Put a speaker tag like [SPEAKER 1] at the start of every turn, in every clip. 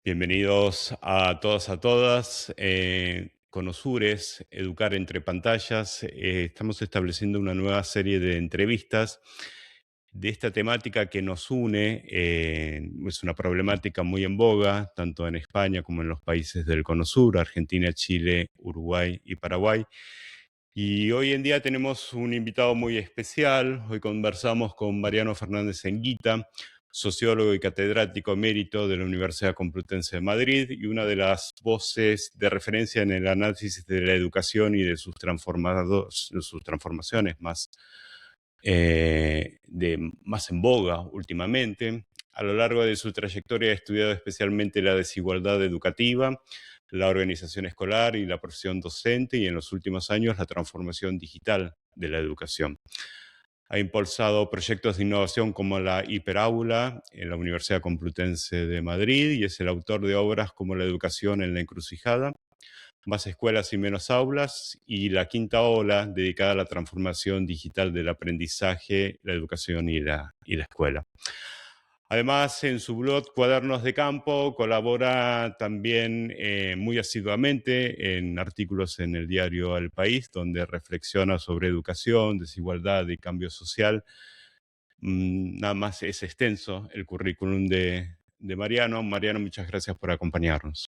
[SPEAKER 1] Bienvenidos a todos, a todas. Con Osures, Educar entre Pantallas, estamos estableciendo una nueva serie de entrevistas de esta temática que nos une. Es una problemática muy en boga, tanto en España como en los países del Cono Sur, Argentina, Chile, Uruguay y Paraguay. Y hoy en día tenemos un invitado muy especial. Hoy conversamos con Mariano Fernández Enguita, sociólogo y catedrático emérito de la Universidad Complutense de Madrid y una de las voces de referencia en el análisis de la educación y de sus transformaciones más en boga últimamente. A lo largo de su trayectoria ha estudiado especialmente la desigualdad educativa, la organización escolar y la profesión docente, y en los últimos años la transformación digital de la educación. Ha impulsado proyectos de innovación como la Hiperaula en la Universidad Complutense de Madrid y es el autor de obras como La educación en la encrucijada, Más escuelas y menos aulas, y La quinta ola, dedicada a la transformación digital del aprendizaje, la educación y la escuela. Además, en su blog Cuadernos de Campo colabora también muy asiduamente en artículos en el diario El País, donde reflexiona sobre educación, desigualdad y cambio social. Nada más es extenso el currículum de Mariano. Mariano, muchas gracias por acompañarnos.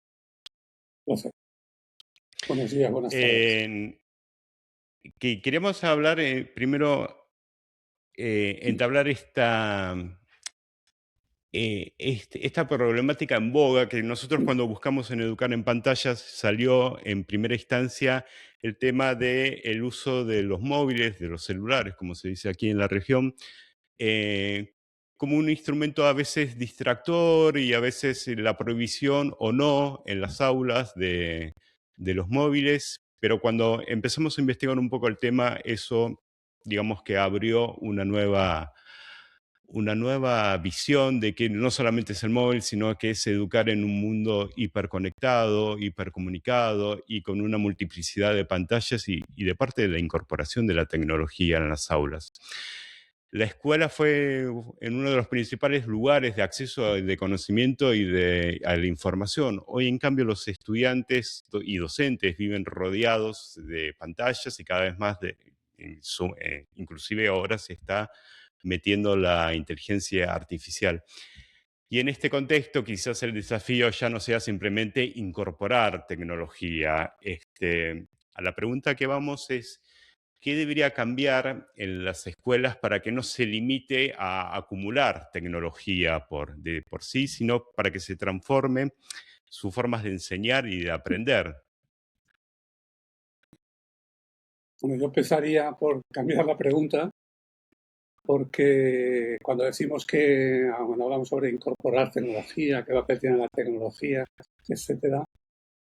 [SPEAKER 2] Gracias. Buenos días, buenas tardes.
[SPEAKER 1] Queremos hablar primero, entablar esta problemática en boga que nosotros cuando buscamos en Educar en Pantallas salió en primera instancia el tema del uso de los móviles, de los celulares, como se dice aquí en la región, eh, como un instrumento a veces distractor y a veces la prohibición o no en las aulas de los móviles, pero cuando empezamos a investigar un poco el tema, eso digamos que abrió una nueva visión de que no solamente es el móvil, sino que es educar en un mundo hiperconectado, hipercomunicado y con una multiplicidad de pantallas y de parte de la incorporación de la tecnología en las aulas. La escuela fue en uno de los principales lugares de acceso de conocimiento y a la información. Hoy, en cambio, los estudiantes y docentes viven rodeados de pantallas y cada vez más, inclusive ahora se está metiendo la inteligencia artificial. Y en este contexto, quizás el desafío ya no sea simplemente incorporar tecnología. A la pregunta que vamos es, ¿qué debería cambiar en las escuelas para que no se limite a acumular tecnología de por sí, sino para que se transformen sus formas de enseñar y de aprender?
[SPEAKER 2] Bueno, yo empezaría por cambiar la pregunta, porque cuando decimos cuando hablamos sobre incorporar tecnología, qué papel tiene la tecnología, etcétera,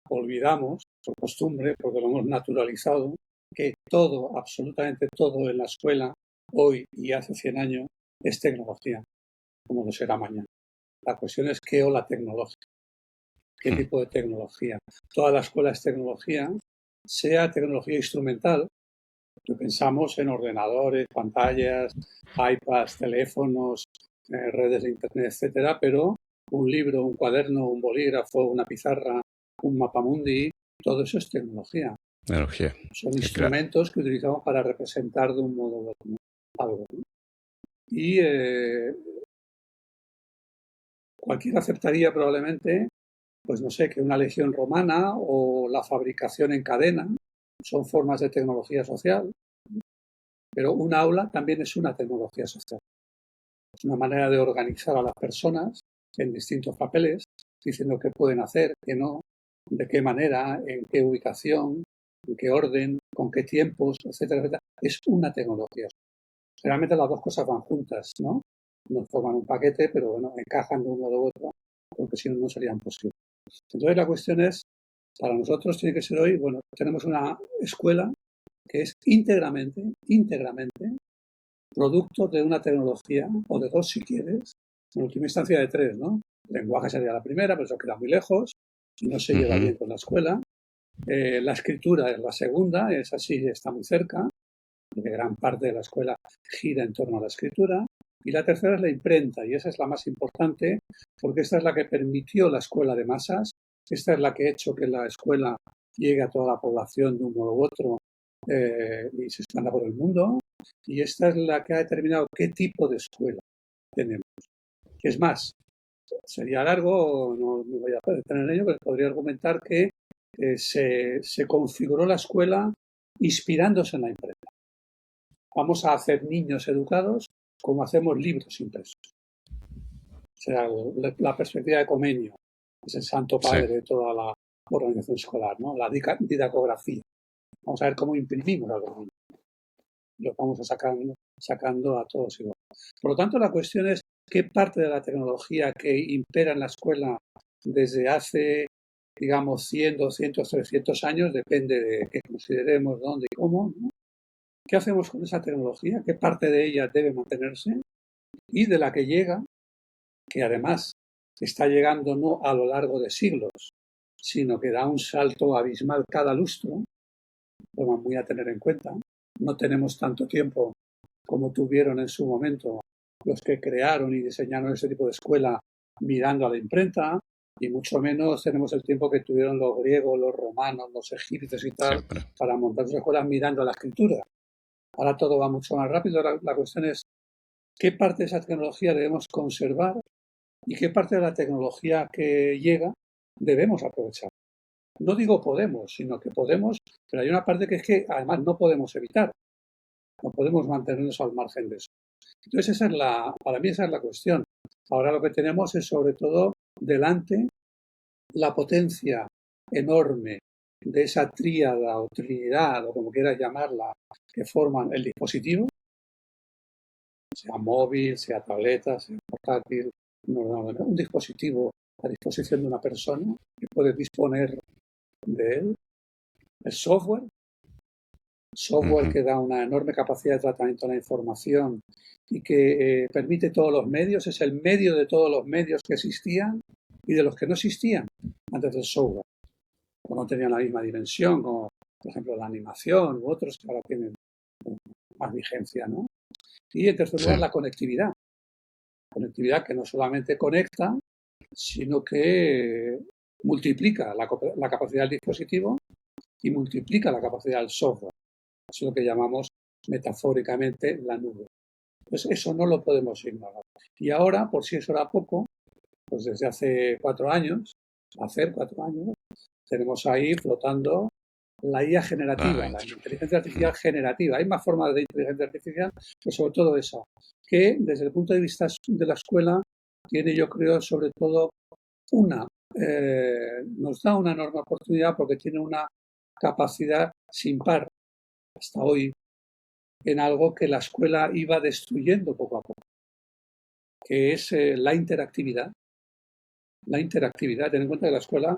[SPEAKER 2] olvidamos, por costumbre, porque lo hemos naturalizado, que todo, absolutamente todo en la escuela, hoy y hace 100 años, es tecnología, como lo será mañana. La cuestión es qué ola tecnológica, qué tipo de tecnología. Toda la escuela es tecnología, sea tecnología instrumental, pensamos en ordenadores, pantallas, iPads, teléfonos, redes de internet, etcétera, pero un libro, un cuaderno, un bolígrafo, una pizarra, un mapamundi, todo eso es tecnología.
[SPEAKER 1] Tecnología.
[SPEAKER 2] Son
[SPEAKER 1] Claro.
[SPEAKER 2] instrumentos que utilizamos para representar de un modo u otro algo, ¿no? Y cualquiera aceptaría probablemente, pues no sé, que una legión romana o la fabricación en cadena son formas de tecnología social. Pero un aula también es una tecnología social. Es una manera de organizar a las personas en distintos papeles, diciendo qué pueden hacer, qué no, de qué manera, en qué ubicación, en qué orden, con qué tiempos, etcétera, etcétera. Es una tecnología. Generalmente las dos cosas van juntas, ¿no? No forman un paquete, pero bueno, encajan de un modo u otro, porque si no, no serían posibles. Entonces la cuestión es, para nosotros tiene que ser hoy, bueno, tenemos una escuela que es íntegramente producto de una tecnología, o de dos si quieres, en última instancia de tres, ¿no? El lenguaje sería la primera, pero eso queda muy lejos y no se lleva bien con la escuela. La escritura es la segunda, es así, está muy cerca, porque gran parte de la escuela gira en torno a la escritura. Y la tercera es la imprenta, y esa es la más importante, porque esta es la que permitió la escuela de masas, esta es la que ha hecho que la escuela llegue a toda la población de un modo u otro y se expanda por el mundo, y esta es la que ha determinado qué tipo de escuela tenemos. Es más, sería largo, no me voy a detener en ello, pero podría argumentar que se configuró la escuela inspirándose en la imprenta. Vamos a hacer niños educados como hacemos libros impresos. O sea, la perspectiva de Comenio es el santo padre de toda la organización escolar, ¿no? La didacografía. Vamos a ver cómo imprimimos a los niños. Los vamos sacando a todos igual. Por lo tanto, la cuestión es qué parte de la tecnología que impera en la escuela desde hace, digamos, 100, 200, 300 años, depende de qué consideremos, dónde y cómo, ¿no? ¿Qué hacemos con esa tecnología? ¿Qué parte de ella debe mantenerse? Y de la que llega, que además está llegando no a lo largo de siglos, sino que da un salto abismal cada lustro, lo muy a tener en cuenta. No tenemos tanto tiempo como tuvieron en su momento los que crearon y diseñaron ese tipo de escuela mirando a la imprenta, y mucho menos tenemos el tiempo que tuvieron los griegos, los romanos, los egipcios y tal, para montar sus escuelas mirando a la escritura. Ahora todo va mucho más rápido. La cuestión es qué parte de esa tecnología debemos conservar y qué parte de la tecnología que llega debemos aprovechar. No digo podemos, sino que podemos, pero hay una parte que es que además no podemos evitar. No podemos mantenernos al margen de eso. Entonces, para mí esa es la cuestión. Ahora lo que tenemos es sobre todo delante la potencia enorme de esa tríada o trinidad, o como quieras llamarla, que forman el dispositivo, sea móvil, sea tableta, sea portátil, un dispositivo a disposición de una persona que puede disponer de él. El software que da una enorme capacidad de tratamiento de la información y que permite todos los medios, es el medio de todos los medios que existían y de los que no existían antes del software, o no tenían la misma dimensión, como por ejemplo la animación u otros que ahora tienen más vigencia, ¿no? Y en tercer lugar, la conectividad. Conectividad que no solamente conecta, sino que multiplica la capacidad del dispositivo y multiplica la capacidad del software. Es lo que llamamos metafóricamente la nube. Entonces, eso no lo podemos ignorar. Y ahora, por si eso era poco, pues desde hace 4 años, tenemos ahí flotando la IA generativa, la inteligencia artificial generativa. Hay más formas de inteligencia artificial, pero sobre todo esa, que desde el punto de vista de la escuela tiene, yo creo, sobre todo nos da una enorme oportunidad porque tiene una capacidad sin par hasta hoy en algo que la escuela iba destruyendo poco a poco, que es la interactividad. La interactividad, ten en cuenta que la escuela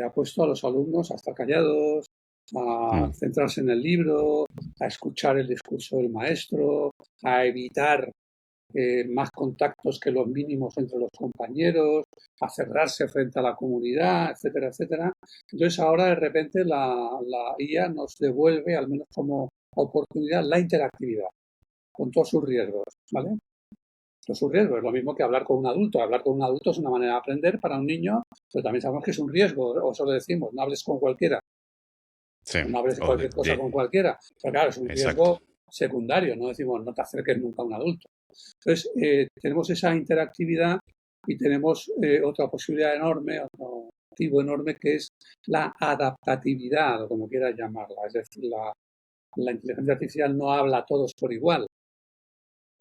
[SPEAKER 2] ha puesto a los alumnos a estar callados, a centrarse en el libro, a escuchar el discurso del maestro, a evitar más contactos que los mínimos entre los compañeros, a cerrarse frente a la comunidad, etcétera, etcétera. Entonces ahora de repente la IA nos devuelve, al menos como oportunidad, la interactividad, con todos sus riesgos, ¿vale? Todos sus riesgos. Es lo mismo que hablar con un adulto. Hablar con un adulto es una manera de aprender para un niño, pero también sabemos que es un riesgo, o solo decimos, no hables con cualquiera. Sí. No hables de cualquier cosa con cualquiera. Pero claro, es un riesgo secundario, no decimos no te acerques nunca a un adulto. Entonces, tenemos esa interactividad y tenemos otra posibilidad enorme, otro activo enorme, que es la adaptatividad, o como quieras llamarla. Es decir, la inteligencia artificial no habla a todos por igual,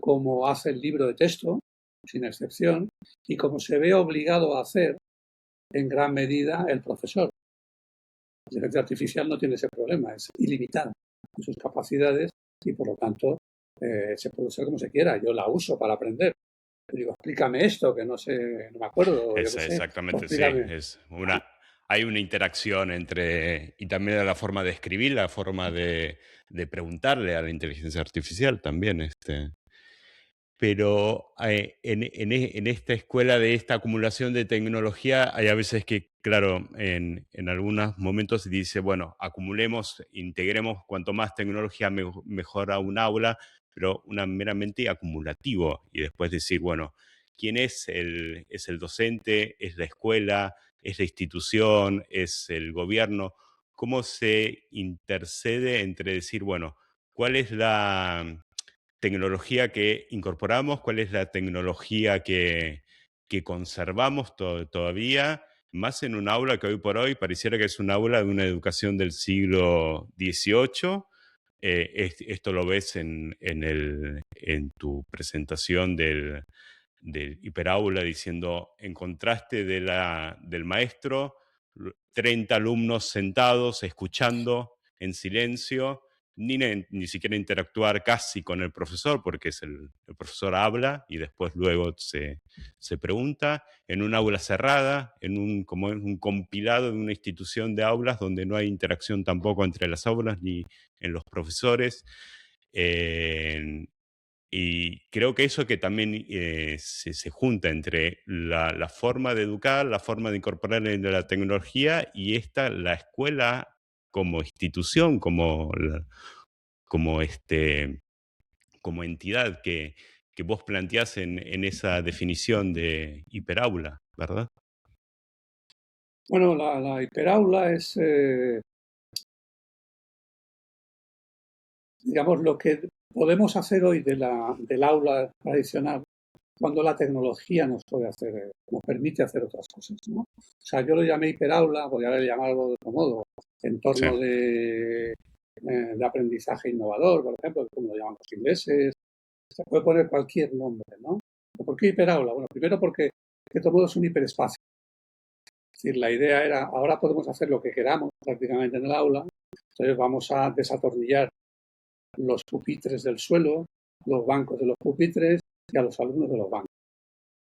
[SPEAKER 2] como hace el libro de texto, sin excepción, y como se ve obligado a hacer en gran medida el profesor. La inteligencia artificial no tiene ese problema, es ilimitada en sus capacidades y por lo tanto se puede usar como se quiera. Yo la uso para aprender. Te digo, explícame esto, que no sé, no me acuerdo.
[SPEAKER 1] Exactamente, sí. Hay una interacción y también la forma de escribir, la forma de preguntarle a la inteligencia artificial también. Pero en esta escuela de esta acumulación de tecnología hay a veces que, claro, en algunos momentos se dice, bueno, acumulemos, integremos cuanto más tecnología mejor a un aula, pero una meramente acumulativo y después decir, bueno, ¿quién es el docente? ¿Es la escuela? ¿Es la institución? ¿Es el gobierno? ¿Cómo se intercede entre decir, bueno, cuál es la tecnología que incorporamos, cuál es la tecnología que conservamos todavía, más en un aula que hoy por hoy pareciera que es un aula de una educación del siglo XVIII? Esto lo ves en tu presentación del hiperaula diciendo, en contraste del maestro, 30 alumnos sentados, escuchando en silencio, ni siquiera interactuar casi con el profesor, porque el profesor habla y después luego se pregunta, en un aula cerrada, como en un compilado de una institución de aulas donde no hay interacción tampoco entre las aulas ni en los profesores. Y creo que eso que también se junta entre la forma de educar, la forma de incorporar la tecnología y la escuela como institución, como, como entidad que vos planteás en esa definición de hiperaula, ¿verdad?
[SPEAKER 2] Bueno, la hiperaula es, digamos, lo que podemos hacer hoy del aula tradicional cuando la tecnología nos puede hacer, nos permite hacer otras cosas, ¿no? O sea, yo lo llamé hiperaula, podría haber llamado de otro modo,
[SPEAKER 1] Sí.
[SPEAKER 2] entorno de aprendizaje innovador, por ejemplo, como lo llaman los ingleses. Se puede poner cualquier nombre, ¿no? ¿Por qué hiperaula? Bueno, primero porque de todo modo es un hiperespacio. Es decir, la idea era, ahora podemos hacer lo que queramos prácticamente en el aula, entonces vamos a desatornillar los pupitres del suelo, los bancos de los pupitres y a los alumnos de los bancos.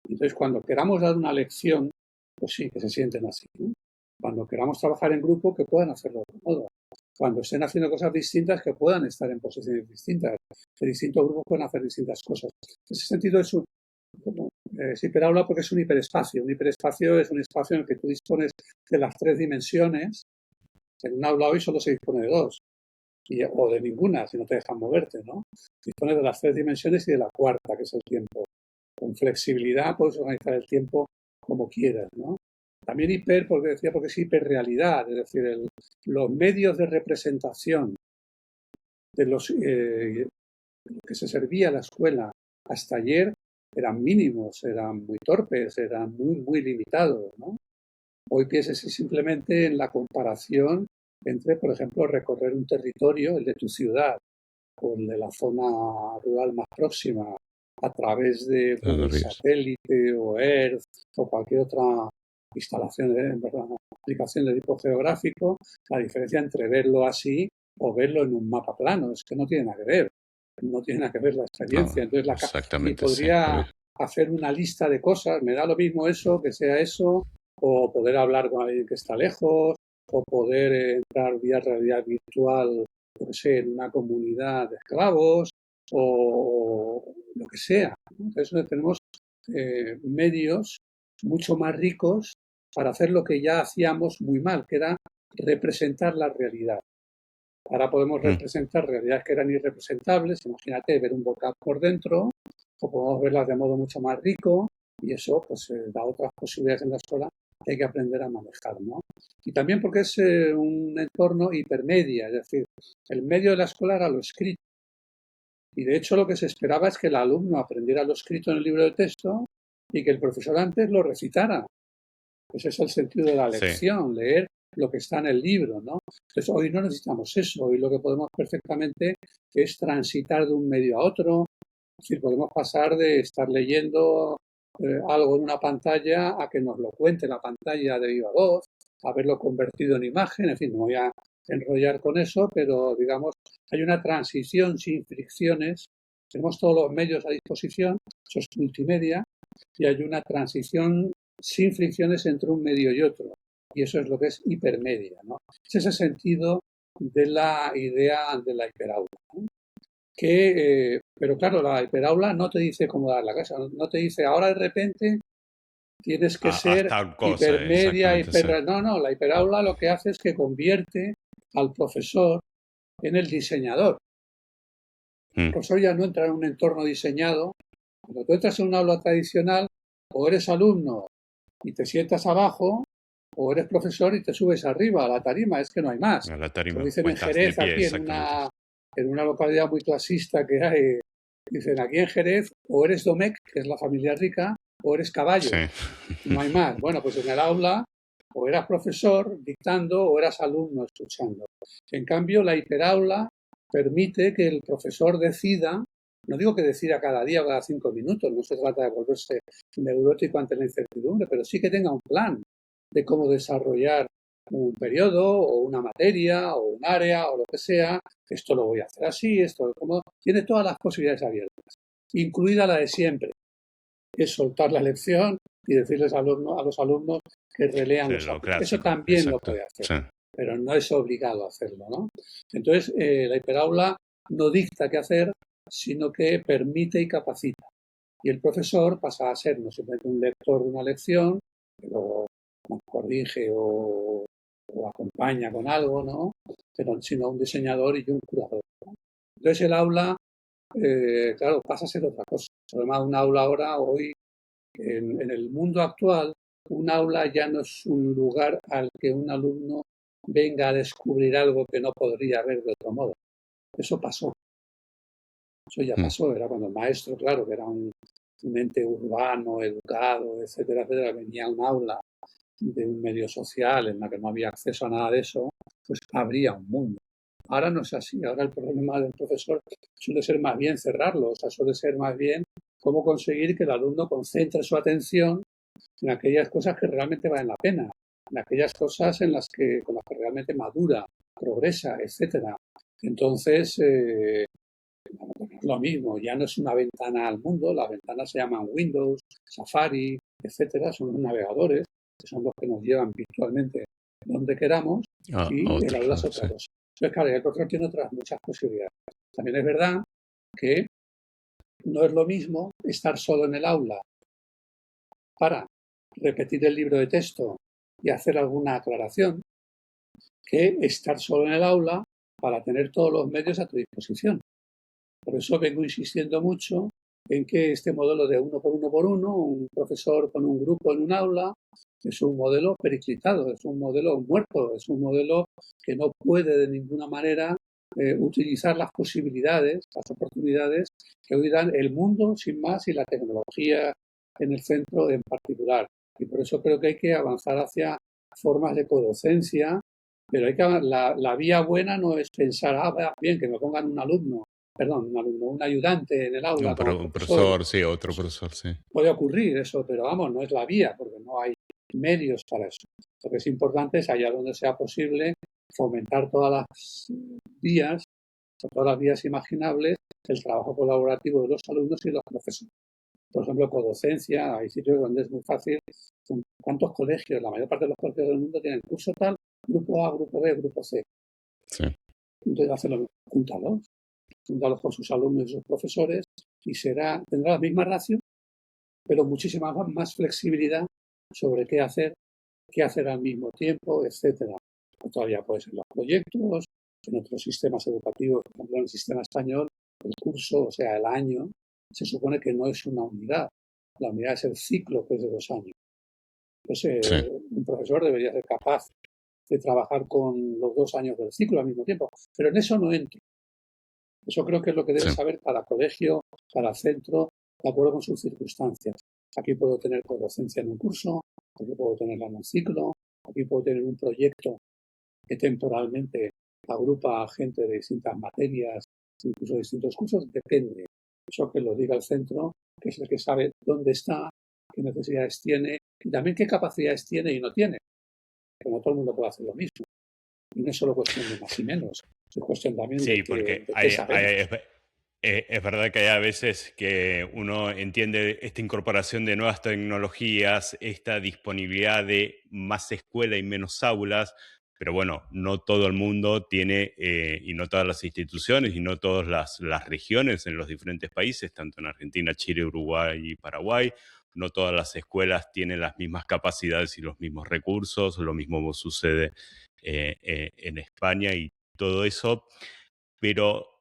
[SPEAKER 2] Entonces, cuando queramos dar una lección, pues sí, que se sienten así, ¿no? Cuando queramos trabajar en grupo, que puedan hacerlo de otro modo. Cuando estén haciendo cosas distintas, que puedan estar en posiciones distintas. Que distintos grupos pueden hacer distintas cosas. En ese sentido, es hiperaula porque es un hiperespacio. Un hiperespacio es un espacio en el que tú dispones de las tres dimensiones. En un aula hoy solo se dispone de dos. O de ninguna, si no te dejan moverte, ¿no? Dispones de las tres dimensiones y de la cuarta, que es el tiempo. Con flexibilidad puedes organizar el tiempo como quieras, ¿no? También porque es hiperrealidad, es decir, los medios de representación de los que se servía la escuela hasta ayer eran mínimos, eran muy torpes, eran muy, muy limitados, ¿no? Hoy pienses simplemente en la comparación entre, por ejemplo, recorrer un territorio, el de tu ciudad, o el de la zona rural más próxima, a través de Google Satélite o Earth o cualquier otra instalación, aplicación de tipo geográfico, la diferencia entre verlo así o verlo en un mapa plano es que no tiene nada que ver, no tiene nada que ver la experiencia.
[SPEAKER 1] No,
[SPEAKER 2] Entonces, y
[SPEAKER 1] exactamente, sí.
[SPEAKER 2] podría hacer una lista de cosas, me da lo mismo eso, que sea eso, o poder hablar con alguien que está lejos, o poder entrar vía realidad virtual, yo qué sé, en una comunidad de esclavos, o lo que sea. Entonces tenemos medios mucho más ricos para hacer lo que ya hacíamos muy mal, que era representar la realidad. Ahora podemos representar realidades que eran irrepresentables, imagínate ver un volcán por dentro, o podemos verlas de modo mucho más rico, y eso pues da otras posibilidades en la escuela que hay que aprender a manejar, ¿no? Y también porque es un entorno hipermedia, es decir, el medio de la escuela era lo escrito. Y de hecho lo que se esperaba es que el alumno aprendiera lo escrito en el libro de texto y que el profesor antes lo recitara. Ese es el sentido de la lección, leer lo que está en el libro, ¿no? Entonces hoy no necesitamos eso, hoy lo que podemos perfectamente es transitar de un medio a otro, es decir, podemos pasar de estar leyendo algo en una pantalla a que nos lo cuente la pantalla de viva voz, a verlo convertido en imagen, en fin, no voy a enrollar con eso, pero digamos, hay una transición sin fricciones, tenemos todos los medios a disposición, eso es multimedia, y hay una transición sin fricciones entre un medio y otro, y eso es lo que es hipermedia, ¿no? Es ese sentido de la idea de la hiperaula, ¿no? Pero claro, la hiperaula no te dice cómo dar la casa, no te dice ahora de repente tienes que ser hipermedia, No, la hiperaula lo que hace es que convierte al profesor en el diseñador. El
[SPEAKER 1] Mm.
[SPEAKER 2] profesor ya no entra en un entorno diseñado. Cuando tú entras en un aula tradicional, o eres alumno y te sientas abajo, o eres profesor y te subes arriba a la tarima, es que no hay más.
[SPEAKER 1] A la
[SPEAKER 2] Como
[SPEAKER 1] tarima.
[SPEAKER 2] dicen
[SPEAKER 1] O
[SPEAKER 2] en
[SPEAKER 1] estás de
[SPEAKER 2] Jerez,
[SPEAKER 1] pie,
[SPEAKER 2] aquí
[SPEAKER 1] exactamente.
[SPEAKER 2] en una localidad muy clasista que hay, dicen aquí en Jerez, o eres Domecq, que es la familia rica, o eres
[SPEAKER 1] Sí.
[SPEAKER 2] caballo, no hay más. Bueno, pues en el aula o eras profesor dictando o eras alumno escuchando. En cambio, la hiperaula permite que el profesor decida, no digo que decida cada día o cada 5 minutos, no se trata de volverse neurótico ante la incertidumbre, pero sí que tenga un plan de cómo desarrollar un periodo o una materia o un área o lo que sea. Esto lo voy a hacer así, esto como tiene todas las posibilidades abiertas, incluida la de siempre, es soltar la lección y decirles a los alumnos que relean
[SPEAKER 1] Sí,
[SPEAKER 2] los
[SPEAKER 1] lo
[SPEAKER 2] apuntes. Eso
[SPEAKER 1] clásico,
[SPEAKER 2] también lo
[SPEAKER 1] exacto.
[SPEAKER 2] puede hacer,
[SPEAKER 1] Sí.
[SPEAKER 2] pero no es obligado a hacerlo, ¿no? Entonces, la hiperaula no dicta qué hacer, sino que permite y capacita. Y el profesor pasa a ser no simplemente un lector de una lección, que luego corrige o acompaña con algo, ¿no? Pero, sino un diseñador y un curador. Entonces el aula, claro, pasa a ser otra cosa. Además, un aula ahora, hoy, en el mundo actual, un aula ya no es un lugar al que un alumno venga a descubrir algo que no podría ver de otro modo. Eso pasó, eso ya
[SPEAKER 1] Mm.
[SPEAKER 2] pasó. Era cuando el maestro, claro, que era un ente urbano, educado, etcétera, etcétera, venía a un aula de un medio social en la que no había acceso a nada de eso, pues habría un mundo. Ahora no es así. Ahora el problema del profesor suele ser más bien cerrarlo, o sea, suele ser más bien cómo conseguir que el alumno concentre su atención en aquellas cosas que realmente valen la pena, en aquellas cosas con las que realmente madura, progresa, etcétera. Entonces, es lo mismo, ya no es una ventana al mundo, las ventanas se llaman Windows, Safari, etcétera, son los navegadores, que son los que nos llevan virtualmente donde queramos,
[SPEAKER 1] A
[SPEAKER 2] y el
[SPEAKER 1] otro
[SPEAKER 2] aula es
[SPEAKER 1] lado,
[SPEAKER 2] otra
[SPEAKER 1] sí.
[SPEAKER 2] cosa. Entonces, claro, el profesor tiene otras muchas posibilidades. También es verdad que no es lo mismo estar solo en el aula para repetir el libro de texto y hacer alguna aclaración, que estar solo en el aula para tener todos los medios a tu disposición. Por eso vengo insistiendo mucho en que este modelo de uno por uno, un profesor con un grupo en un aula, es un modelo periclitado, es un modelo muerto, es un modelo que no puede de ninguna manera utilizar las posibilidades, las oportunidades que hoy dan el mundo sin más y la tecnología en el centro en particular. Y por eso creo que hay que avanzar hacia formas de codocencia, pero la vía buena no es pensar, bien, que me pongan un alumno, perdón, un alumno, un ayudante en el aula como
[SPEAKER 1] Un
[SPEAKER 2] profesor.
[SPEAKER 1] profesor, sí, otro profesor, sí.
[SPEAKER 2] Puede ocurrir eso, pero vamos, no es la vía, porque no hay medios para eso. Lo que es importante es, allá donde sea posible, fomentar todas las vías, todas las vías imaginables, el trabajo colaborativo de los alumnos y los profesores. Por ejemplo, codocencia, hay sitios donde es muy fácil. ¿Cuántos colegios? La mayor parte de los colegios del mundo tienen curso tal, grupo A, grupo B, grupo C.
[SPEAKER 1] Sí.
[SPEAKER 2] Entonces, hacerlo, júntalos con sus alumnos y sus profesores y tendrá la misma ratio, pero muchísima más flexibilidad sobre qué hacer al mismo tiempo, etcétera. Todavía puede ser los proyectos, en otros sistemas educativos, por ejemplo, en el sistema español, el curso, o sea, el año, se supone que no es una unidad. La unidad es el ciclo, que es de 2 años. Entonces,
[SPEAKER 1] Sí.
[SPEAKER 2] un profesor debería ser capaz de trabajar con los 2 años del ciclo al mismo tiempo, pero en eso no entro. Eso creo que es lo que debe
[SPEAKER 1] Sí.
[SPEAKER 2] saber cada colegio, cada centro, de acuerdo con sus circunstancias. Aquí puedo tener codocencia en un curso, aquí puedo tenerla en un ciclo, aquí puedo tener un proyecto que temporalmente agrupa a gente de distintas materias, incluso de distintos cursos, depende. Eso que lo diga el centro, que es el que sabe dónde está, qué necesidades tiene y también qué capacidades tiene y no tiene. Porque no todo el mundo puede hacer lo mismo. Y no es solo cuestión de más y menos, es cuestión también
[SPEAKER 1] Sí, porque
[SPEAKER 2] de qué sabemos.
[SPEAKER 1] es verdad que hay a veces que uno entiende esta incorporación de nuevas tecnologías, esta disponibilidad de más escuela y menos aulas, pero bueno, no todo el mundo tiene, y no todas las instituciones, y no todas las regiones en los diferentes países, tanto en Argentina, Chile, Uruguay y Paraguay, no todas las escuelas tienen las mismas capacidades y los mismos recursos, lo mismo sucede en España y todo eso, pero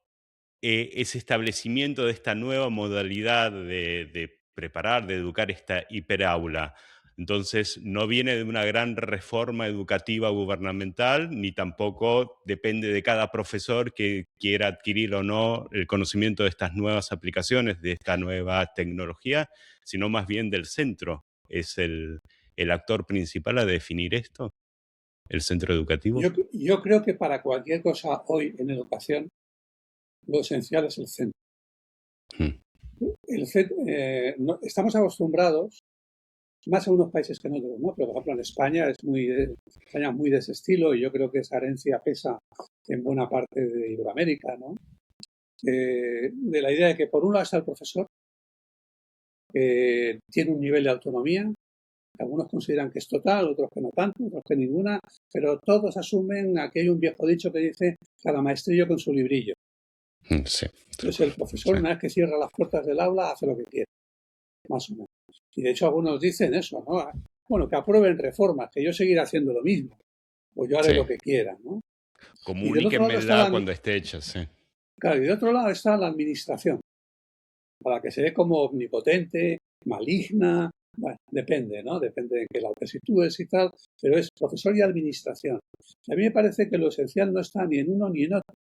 [SPEAKER 1] ese establecimiento de esta nueva modalidad de preparar, de educar esta hiperaula. Entonces, no viene de una gran reforma educativa gubernamental, ni tampoco depende de cada profesor que quiera adquirir o no el conocimiento de estas nuevas aplicaciones, de esta nueva tecnología, sino más bien del centro. Es el actor principal a definir esto, el centro educativo.
[SPEAKER 2] Yo creo que para cualquier cosa hoy en educación, lo esencial es el centro.
[SPEAKER 1] Hmm.
[SPEAKER 2] Estamos acostumbrados, más en unos países que en otros, ¿no? Pero, por ejemplo, en España España es muy de ese estilo y yo creo que esa herencia pesa en buena parte de Iberoamérica, ¿no? De la idea de que por un lado está el profesor, tiene un nivel de autonomía, algunos consideran que es total, otros que no tanto, otros que ninguna, pero todos asumen, aquí hay un viejo dicho que dice, cada maestrillo con su librillo.
[SPEAKER 1] Sí,
[SPEAKER 2] Entonces el profesor, una vez que cierra las puertas del aula, hace lo que quiere, más o menos. Y de hecho algunos dicen eso, ¿no? Bueno, que aprueben reformas, que yo seguiré haciendo lo mismo, o yo haré lo que quiera, ¿no? Y del otro lado está
[SPEAKER 1] Comuníquenmela cuando esté hecha, sí.
[SPEAKER 2] claro, y del otro lado está la administración, para que se ve como omnipotente, maligna, bueno, depende, ¿no? Depende de que la te sitúes y tal, pero es profesor y administración. Y a mí me parece que lo esencial no está ni en uno ni en otro,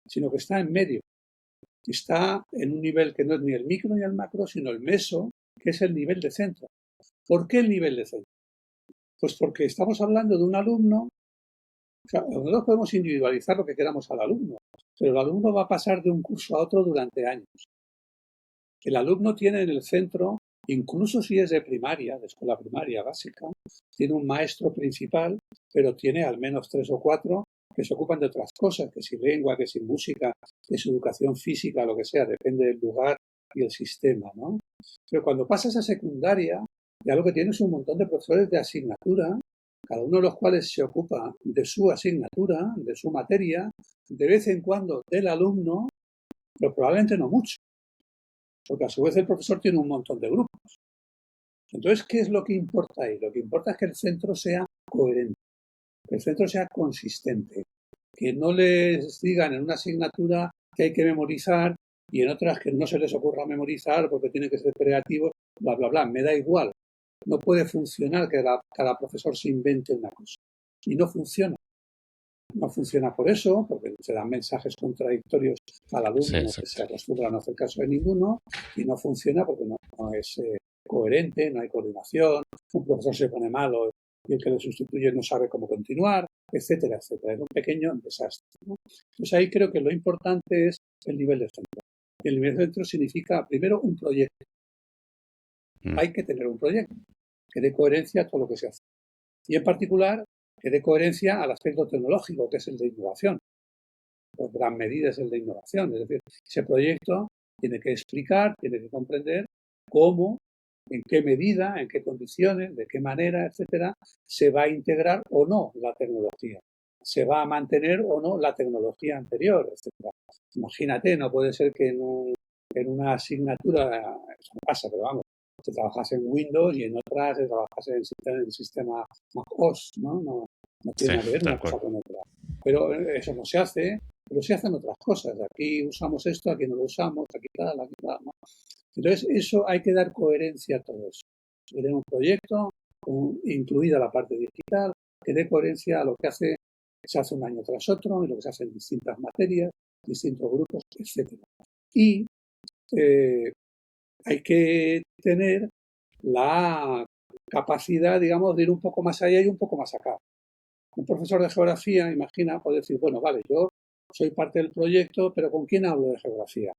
[SPEAKER 2] sino que está en medio. Está en un nivel que no es ni el micro ni el macro, sino el meso, que es el nivel de centro. ¿Por qué el nivel de centro? Pues porque estamos hablando de un alumno, o sea, nosotros podemos individualizar lo que queramos al alumno, pero el alumno va a pasar de un curso a otro durante años. El alumno tiene en el centro, incluso si es de primaria, de escuela primaria básica, tiene un maestro principal, pero tiene al menos 3 o 4 que se ocupan de otras cosas, que si lengua, que si música, que si educación física, lo que sea, depende del lugar y el sistema, ¿no? Pero cuando pasas a secundaria, ya lo que tienes es un montón de profesores de asignatura, cada uno de los cuales se ocupa de su asignatura, de su materia, de vez en cuando del alumno, pero probablemente no mucho, porque a su vez el profesor tiene un montón de grupos. Entonces, ¿qué es lo que importa ahí? Lo que importa es que el centro sea coherente, que el centro sea consistente, que no les digan en una asignatura que hay que memorizar y en otras que no se les ocurra memorizar porque tienen que ser creativos, bla, bla, bla. Me da igual. No puede funcionar que cada profesor se invente una cosa. Y no funciona. No funciona por eso, porque se dan mensajes contradictorios al alumno que se acostumbra a no hacer caso de ninguno, y no funciona porque no es coherente, no hay coordinación, un profesor se pone malo y el que le sustituye no sabe cómo continuar, etcétera, etcétera. Es un pequeño desastre, ¿no? Pues ahí creo que lo importante es el nivel de centro. Y el nivel de centro significa, primero, un proyecto. Hay que tener un proyecto que dé coherencia a todo lo que se hace. Y en particular, que dé coherencia al aspecto tecnológico, que es el de innovación. En gran medida es el de innovación. Es decir, ese proyecto tiene que explicar, tiene que comprender cómo, en qué medida, en qué condiciones, de qué manera, etcétera, se va a integrar o no la tecnología. Se va a mantener o no la tecnología anterior, etcétera. Imagínate, no puede ser que en una asignatura, eso no pasa, pero vamos, se trabajase en Windows y en otras se trabajase en el sistema Mac OS, ¿no? No tiene nada que ver una cosa con otra. Pero eso no se hace, pero se hacen otras cosas. Aquí usamos esto, aquí no lo usamos, aquí tal, ¿no? Entonces, eso hay que dar coherencia a todo eso. Tener un proyecto, incluida la parte digital, que dé coherencia a lo que se hace un año tras otro y lo que se hace en distintas materias, distintos grupos, etcétera. Y hay que tener la capacidad, digamos, de ir un poco más allá y un poco más acá. Un profesor de geografía, imagina, puede decir, bueno, vale, yo soy parte del proyecto, pero ¿con quién hablo de geografía?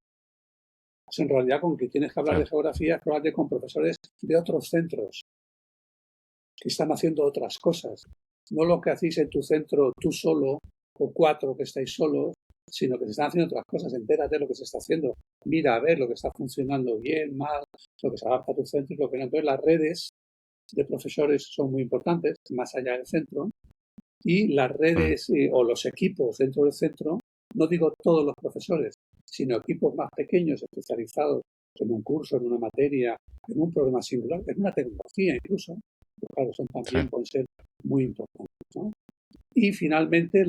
[SPEAKER 2] Pues en realidad con quien tienes que hablar de geografía es probablemente con profesores de otros centros que están haciendo otras cosas. No lo que hacéis en tu centro tú solo o 4 que estáis solos, sino que se están haciendo otras cosas. Entérate de lo que se está haciendo. Mira a ver lo que está funcionando bien, mal, lo que se adapta a tu centro y lo que no. Entonces las redes de profesores son muy importantes, más allá del centro, y las redes o los equipos dentro del centro, no digo todos los profesores, sino equipos más pequeños, especializados en un curso, en una materia, en un problema singular, en una tecnología incluso, que claro, también pueden ser muy importantes, ¿no? Y finalmente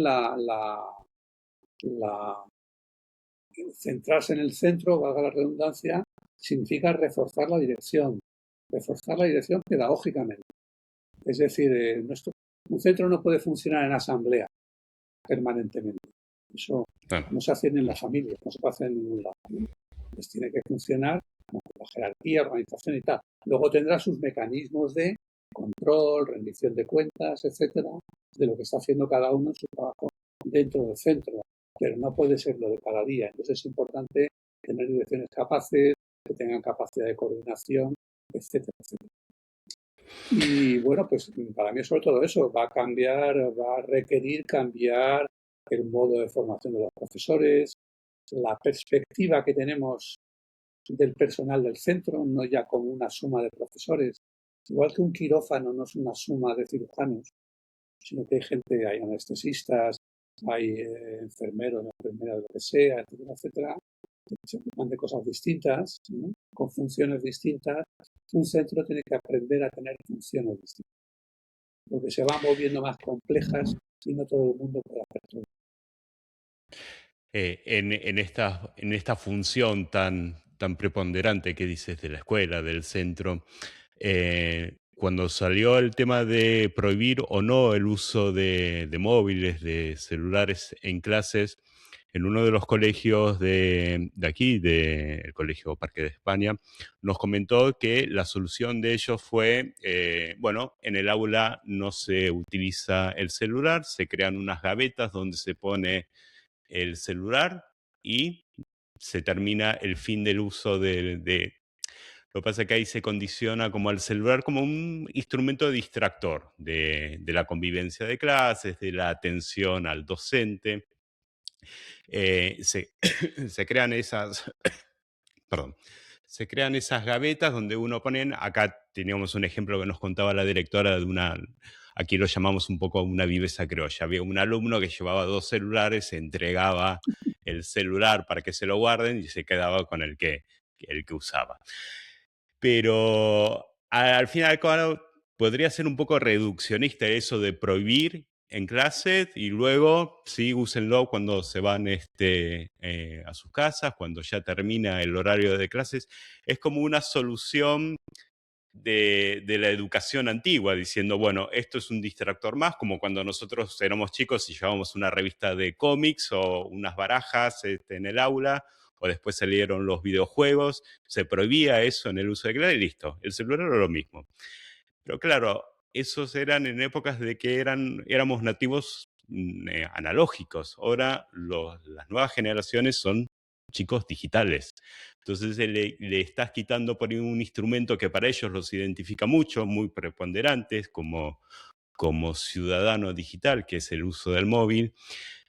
[SPEAKER 2] centrarse en el centro, valga la redundancia, significa reforzar la dirección pedagógicamente. Es decir, un centro no puede funcionar en asamblea permanentemente. Eso no se hace en las familias, no se puede hacer en ningún lado, ¿no? Pues tiene que funcionar con la jerarquía, organización y tal. Luego tendrá sus mecanismos de control, rendición de cuentas, etcétera, de lo que está haciendo cada uno en su trabajo dentro del centro. Pero no puede ser lo de cada día. Entonces es importante tener direcciones capaces, que tengan capacidad de coordinación, etcétera, etcétera. Y bueno, pues para mí sobre todo eso, va a requerir cambiar el modo de formación de los profesores, la perspectiva que tenemos del personal del centro, no ya como una suma de profesores. Igual que un quirófano no es una suma de cirujanos, sino que hay gente, hay anestesistas, hay enfermeros, enfermeras, lo que sea, etcétera, etcétera, que se ocupan de cosas distintas, ¿no? Con funciones distintas. Un centro tiene que aprender a tener funciones distintas, porque se van volviendo más complejas y no todo el mundo puede hacer todo.
[SPEAKER 1] En esta función tan preponderante que dices de la escuela, del centro, cuando salió el tema de prohibir o no el uso de móviles, de celulares en clases, en uno de los colegios de aquí, del Colegio Parque de España, nos comentó que la solución de ellos fue, bueno, en el aula no se utiliza el celular, se crean unas gavetas donde se pone el celular y se termina el fin del uso lo que pasa es que ahí se condiciona como al celular como un instrumento distractor de la convivencia de clases, de la atención al docente. Se, se crean esas, perdón, se crean esas gavetas donde uno pone, acá teníamos un ejemplo que nos contaba la directora de aquí lo llamamos un poco una viveza criolla. Había un alumno que llevaba 2 celulares, se entregaba el celular para que se lo guarden y se quedaba con el que usaba. Pero al final, claro, podría ser un poco reduccionista eso de prohibir en clase y luego sí úsenlo cuando se van a sus casas, cuando ya termina el horario de clases. Es como una solución de la educación antigua, diciendo, bueno, esto es un distractor más, como cuando nosotros éramos chicos y llevábamos una revista de cómics o unas barajas en el aula, o después salieron los videojuegos, se prohibía eso en el uso de clase y listo, el celular era lo mismo. Pero claro, esos eran en épocas de que éramos nativos analógicos. Ahora las nuevas generaciones son chicos digitales. Entonces le estás quitando por ahí un instrumento que para ellos los identifica mucho, muy preponderantes, como ciudadano digital, que es el uso del móvil.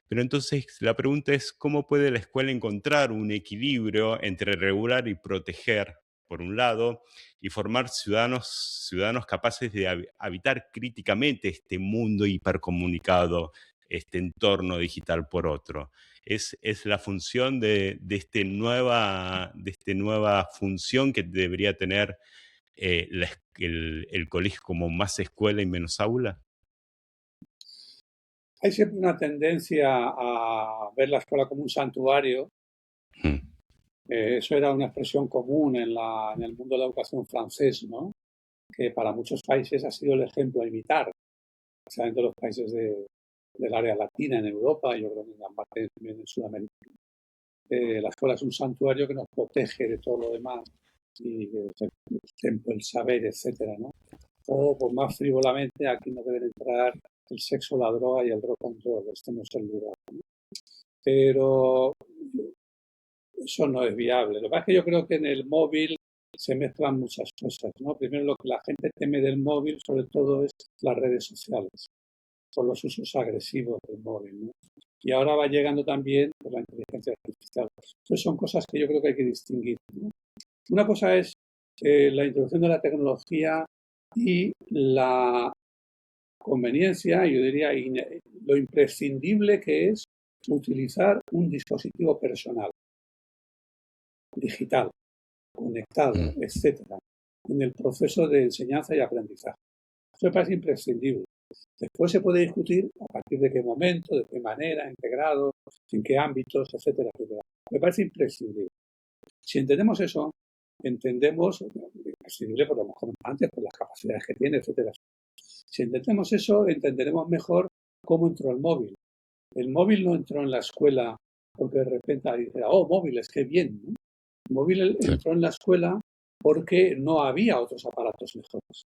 [SPEAKER 1] Pero entonces la pregunta es, ¿cómo puede la escuela encontrar un equilibrio entre regular y proteger, por un lado, y formar ciudadanos capaces de habitar críticamente este mundo hipercomunicado, este entorno digital por otro? Es la función de esta nueva función que debería tener el colegio como más escuela y menos aula.
[SPEAKER 2] Hay siempre una tendencia a ver la escuela como un santuario. Eso era una expresión común en el mundo de la educación francés, ¿no? Que para muchos países ha sido el ejemplo a imitar, especialmente los países del área latina en Europa, yo creo que en gran parte también en Sudamérica. La escuela es un santuario que nos protege de todo lo demás, y el templo, el saber, etcétera, ¿no? O, por más frívolamente, aquí no deben entrar el sexo, la droga y el rock and roll, este no es el lugar, ¿no? Pero eso no es viable. Lo que pasa es que yo creo que en el móvil se mezclan muchas cosas, ¿no? Primero, lo que la gente teme del móvil, sobre todo, es las redes sociales, por los usos agresivos del móvil, ¿no? Y ahora va llegando también por la inteligencia artificial. Entonces son cosas que yo creo que hay que distinguir, ¿no? Una cosa es la introducción de la tecnología y la conveniencia, yo diría lo imprescindible que es utilizar un dispositivo personal, digital, conectado, etcétera, en el proceso de enseñanza y aprendizaje. Eso me parece imprescindible. Después se puede discutir a partir de qué momento, de qué manera, en qué grado, en qué ámbitos, etcétera, etcétera. Me parece imprescindible. Si entendemos eso, entendemos, imprescindible por lo mejor antes, por las capacidades que tiene, etcétera. Si entendemos eso, entenderemos mejor cómo entró el móvil. El móvil no entró en la escuela porque de repente dice, oh, móviles, qué bien, ¿no? El móvil entró en la escuela porque no había otros aparatos mejores.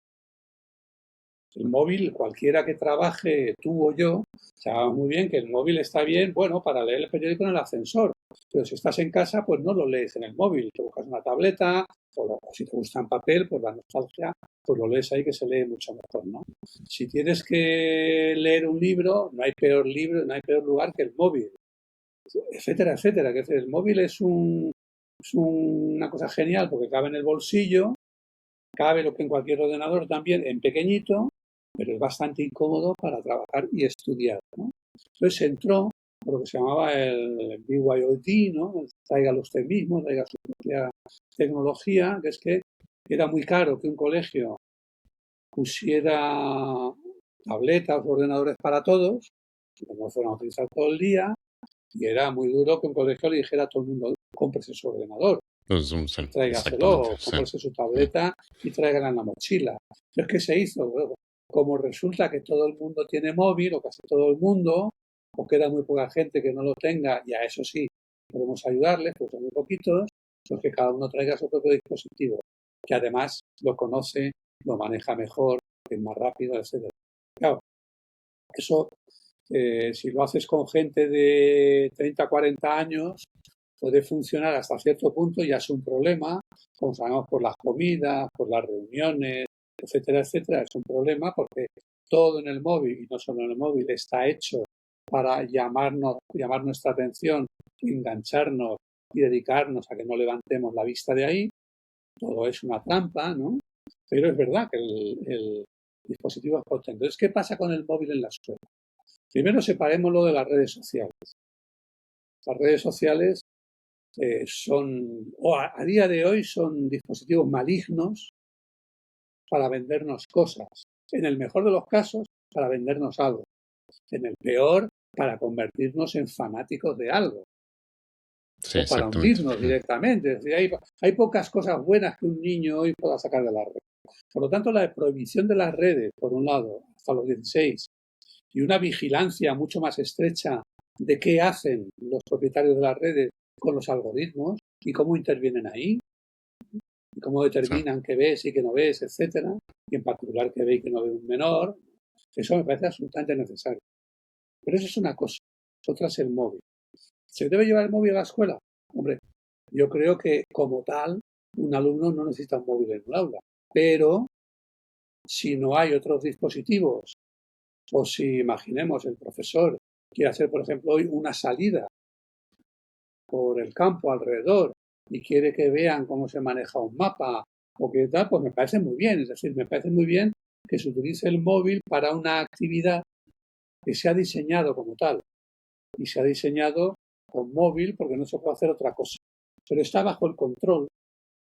[SPEAKER 2] El móvil, cualquiera que trabaje, tú o yo, sabemos muy bien que el móvil está bien, bueno, para leer el periódico en el ascensor. Pero si estás en casa, pues no lo lees en el móvil. Te buscas una tableta, o si te gusta en papel, pues la nostalgia, pues lo lees ahí que se lee mucho mejor, ¿no? Si tienes que leer un libro, no hay peor libro, no hay peor lugar que el móvil, etcétera, etcétera. Que el móvil es una cosa genial porque cabe en el bolsillo, cabe lo que en cualquier ordenador también, en pequeñito, pero es bastante incómodo para trabajar y estudiar, ¿no? Entonces entró por lo que se llamaba el BYOD, ¿no? Tráigalo usted mismo, traiga su propia tecnología, que es que era muy caro que un colegio pusiera tabletas o ordenadores para todos, que no fueran a utilizar todo el día, y era muy duro que un colegio le dijera a todo el mundo, cómprese su ordenador, tráigaselo, cómprese su tableta y tráigala en la mochila. Pero es que se hizo, luego, como resulta que todo el mundo tiene móvil, o casi todo el mundo, o queda muy poca gente que no lo tenga, y a eso sí podemos ayudarles, pues son muy poquitos, pues que cada uno traiga su propio dispositivo, que además lo conoce, lo maneja mejor, es más rápido, etcétera. Claro, eso, si lo haces con gente de 30, 40 años, puede funcionar hasta cierto punto, ya es un problema, como sabemos, por las comidas, por las reuniones, etcétera, etcétera, es un problema porque todo en el móvil, y no solo en el móvil, está hecho para llamar nuestra atención, engancharnos y dedicarnos a que no levantemos la vista de ahí. Todo es una trampa, ¿no? Pero es verdad que el dispositivo es potente. Entonces, ¿qué pasa con el móvil en la escuela? Primero separémoslo de las redes sociales. Las redes sociales a día de hoy son dispositivos malignos para vendernos cosas. En el mejor de los casos, para vendernos algo. En el peor, para convertirnos en fanáticos de algo.
[SPEAKER 1] Sí,
[SPEAKER 2] o para hundirnos directamente. Es decir, hay pocas cosas buenas que un niño hoy pueda sacar de la red. Por lo tanto, la prohibición de las redes, por un lado, hasta los 16, y una vigilancia mucho más estrecha de qué hacen los propietarios de las redes con los algoritmos y cómo intervienen ahí, y cómo determinan qué ves y qué no ves, etcétera, y en particular qué ve y qué no ve un menor. Eso me parece absolutamente necesario. Pero eso es una cosa. Otra es el móvil. ¿Se debe llevar el móvil a la escuela? Hombre, yo creo que como tal, un alumno no necesita un móvil en un aula. Pero si no hay otros dispositivos, o si imaginemos el profesor quiere hacer, por ejemplo, hoy una salida por el campo alrededor y quiere que vean cómo se maneja un mapa o qué tal, pues me parece muy bien. Es decir, me parece muy bien que se utilice el móvil para una actividad que se ha diseñado como tal. Y se ha diseñado con móvil porque no se puede hacer otra cosa. Pero está bajo el control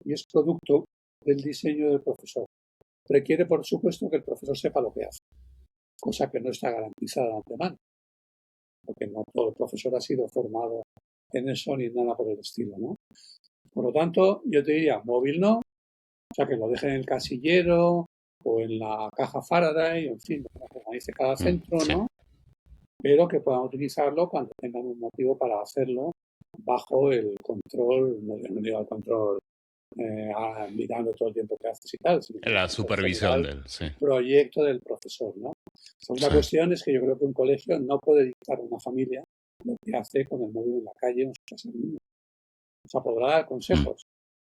[SPEAKER 2] y es producto del diseño del profesor. Requiere, por supuesto, que el profesor sepa lo que hace, cosa que no está garantizada de antemano, porque no todo el profesor ha sido formado en eso ni nada por el estilo, ¿no? Por lo tanto, yo te diría, móvil no, o sea, que lo dejen en el casillero o en la caja Faraday, en fin, como dice cada centro, ¿no? Pero que puedan utilizarlo cuando tengan un motivo para hacerlo bajo el control, no digo el control mirando todo el tiempo que haces y tal, sino
[SPEAKER 1] la supervisión del
[SPEAKER 2] proyecto del profesor, ¿no? Segunda cuestión es que yo creo que un colegio no puede dictar a una familia lo que hace con el móvil en la calle en su casa de niños. O sea, podrá dar consejos,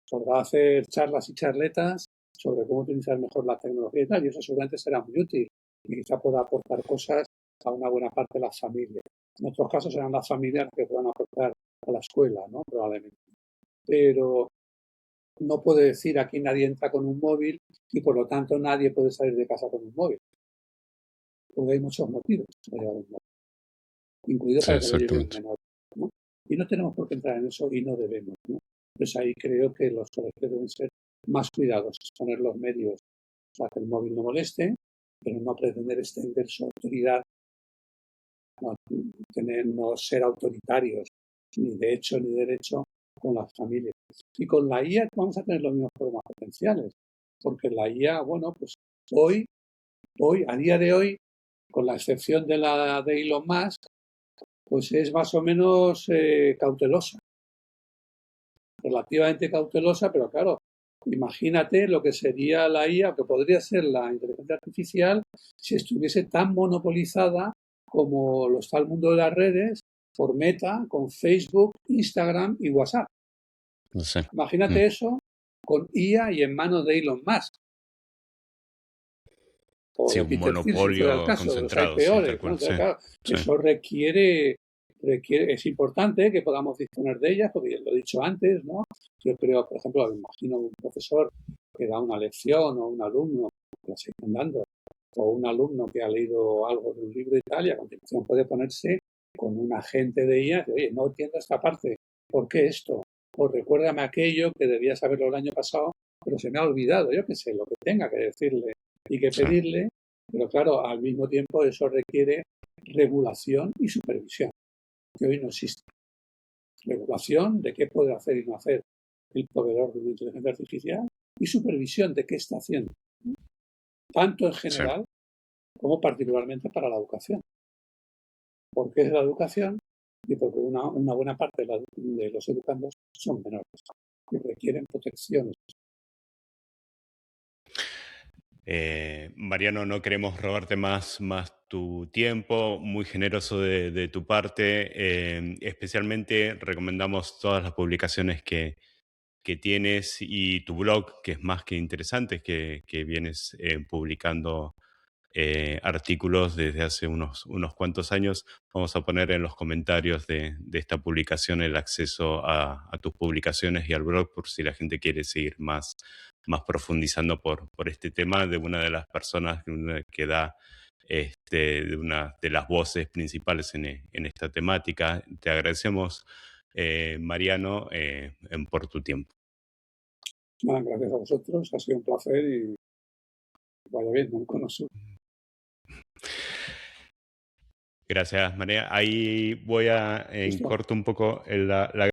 [SPEAKER 2] podrá hacer charlas y charletas sobre cómo utilizar mejor la tecnología y tal, y eso seguramente será muy útil y quizá pueda aportar cosas a una buena parte de las familias. En otros casos serán las familias las que puedan aportar a la escuela, ¿no? Probablemente. Pero no puede decir aquí nadie entra con un móvil y por lo tanto nadie puede salir de casa con un móvil. Porque hay muchos motivos para llevar un móvil, incluido para que lo lleve un menor, ¿no? Y no tenemos por qué entrar en eso y no debemos, ¿no? Pues ahí creo que los colegios deben ser más cuidadosos, poner los medios para que el móvil no moleste, pero no pretender extender su autoridad, no ser autoritarios ni de hecho ni derecho con las familias. Y con la IA vamos a tener los mismos problemas potenciales, porque la IA, bueno, pues hoy, a día de hoy, con la excepción de la de Elon Musk, pues es más o menos cautelosa, relativamente cautelosa, pero claro, imagínate lo que sería la IA, que podría ser la inteligencia artificial, si estuviese tan monopolizada como lo está el mundo de las redes por Meta, con Facebook, Instagram y WhatsApp.
[SPEAKER 1] No sé.
[SPEAKER 2] Imagínate eso con IA y en manos de Elon Musk. O
[SPEAKER 1] Sí,
[SPEAKER 2] de
[SPEAKER 1] un
[SPEAKER 2] Peter Thiel, si fuera el
[SPEAKER 1] monopolio
[SPEAKER 2] caso, de los hay
[SPEAKER 1] concentrado, sí, tal
[SPEAKER 2] peores, ¿no?
[SPEAKER 1] cual,
[SPEAKER 2] Entonces,
[SPEAKER 1] sí.
[SPEAKER 2] claro,
[SPEAKER 1] Sí.
[SPEAKER 2] eso requiere, es importante que podamos disponer de ellas, porque ya lo he dicho antes, ¿no? Yo creo, por ejemplo, me imagino un profesor que da una lección o un alumno que la siguen dando, o un alumno que ha leído algo de un libro y tal, y a continuación puede ponerse con un agente de ella que, oye, no entiendo esta parte, ¿por qué esto? O recuérdame aquello que debía saberlo el año pasado, pero se me ha olvidado, yo qué sé, lo que tenga que decirle y que
[SPEAKER 1] Sí.
[SPEAKER 2] pedirle, pero claro, al mismo tiempo eso requiere regulación y supervisión, que hoy no existe. Regulación de qué puede hacer y no hacer el proveedor de una inteligencia artificial y supervisión de qué está haciendo, tanto en
[SPEAKER 1] Sí.
[SPEAKER 2] general como particularmente para la educación. ¿Por qué es la educación? Y porque una buena parte de los educandos son menores y requieren protección.
[SPEAKER 1] Mariano, no queremos robarte más tu tiempo, muy generoso de tu parte. Especialmente recomendamos todas las publicaciones que tienes y tu blog, que es más que interesante, que vienes publicando artículos desde hace unos cuantos años. Vamos a poner en los comentarios de esta publicación el acceso a tus publicaciones y al blog por si la gente quiere seguir más profundizando por este tema de una de las personas que da de una de las voces principales en esta temática. Te agradecemos, Mariano, por tu tiempo.
[SPEAKER 2] Nada, gracias a vosotros, ha sido un placer y vaya bien, no conozco.
[SPEAKER 1] Gracias, María. Ahí voy a
[SPEAKER 2] Listo.
[SPEAKER 1] corto un poco la